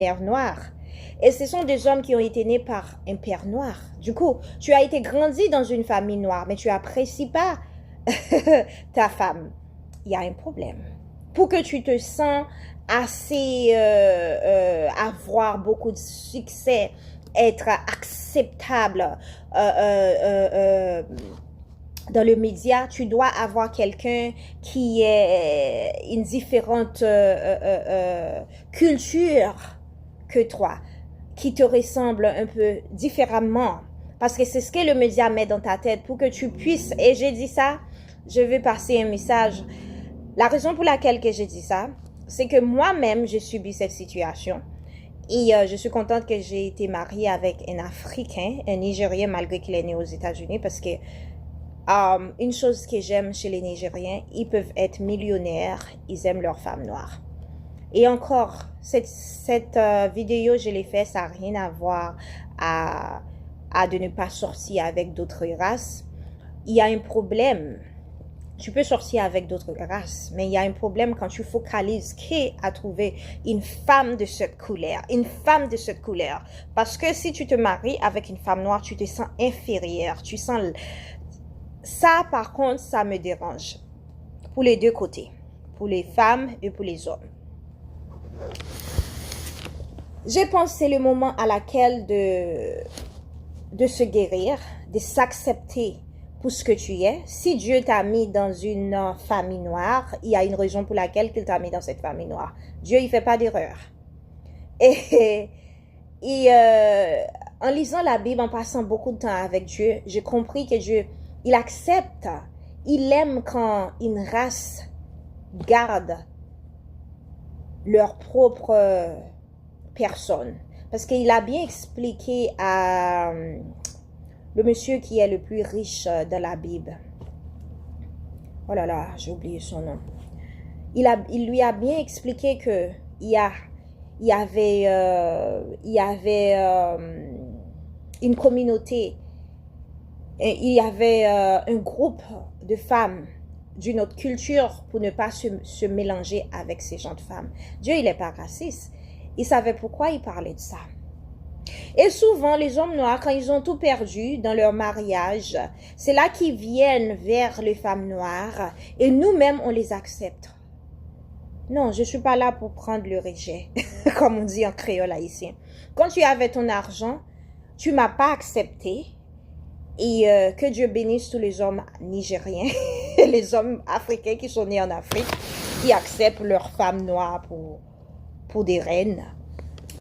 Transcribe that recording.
mère noire. Et ce sont des hommes qui ont été nés par un père noir. Du coup, tu as été grandi dans une famille noire, mais tu n'apprécies pas ta femme. Il y a un problème. Pour que tu te sens assez avoir beaucoup de succès, être acceptable dans le média, tu dois avoir quelqu'un qui est une différente culture que toi, qui te ressemble un peu différemment. Parce que c'est ce que le média met dans ta tête pour que tu puisses, et j'ai dit ça, je veux passer un message. La raison pour laquelle que j'ai dit ça, c'est que moi-même, j'ai subi cette situation. Et je suis contente que j'ai été mariée avec un Africain, un Nigérien, malgré qu'il est né aux États-Unis, parce que une chose que j'aime chez les Nigériens, ils peuvent être millionnaires, ils aiment leurs femmes noires. Et encore, cette vidéo, je l'ai fait, ça n'a rien à voir à de ne pas sortir avec d'autres races. Il y a un problème. Tu peux sortir avec d'autres races, mais il y a un problème quand tu focalises qu'à trouver une femme de cette couleur, une femme de cette couleur. Parce que si tu te maries avec une femme noire, tu te sens inférieur, tu sens... Ça, par contre, ça me dérange. Pour les deux côtés. Pour les femmes et pour les hommes. Je pense que c'est le moment à laquelle de se guérir, de s'accepter pour ce que tu es. Si Dieu t'a mis dans une famille noire, il y a une raison pour laquelle il t'a mis dans cette famille noire. Dieu, il ne fait pas d'erreur. Et en lisant la Bible, en passant beaucoup de temps avec Dieu, j'ai compris que Dieu, il accepte, il aime quand une race garde leur propre personne. Parce qu'il a bien expliqué à le monsieur qui est le plus riche dans la Bible. Oh là là, j'ai oublié son nom. Il lui a bien expliqué que il y avait une communauté, il y avait un groupe de femmes d'une autre culture pour ne pas se mélanger avec ces gens de femmes. Dieu, il n'est pas raciste. Il savait pourquoi il parlait de ça. Et souvent, les hommes noirs, quand ils ont tout perdu dans leur mariage, c'est là qu'ils viennent vers les femmes noires et nous-mêmes, on les accepte. Non, je ne suis pas là pour prendre le rejet, comme on dit en créole haïtien. Quand tu avais ton argent, tu ne m'as pas accepté. Et que Dieu bénisse tous les hommes nigériens, les hommes africains qui sont nés en Afrique, qui acceptent leurs femmes noires pour des reines.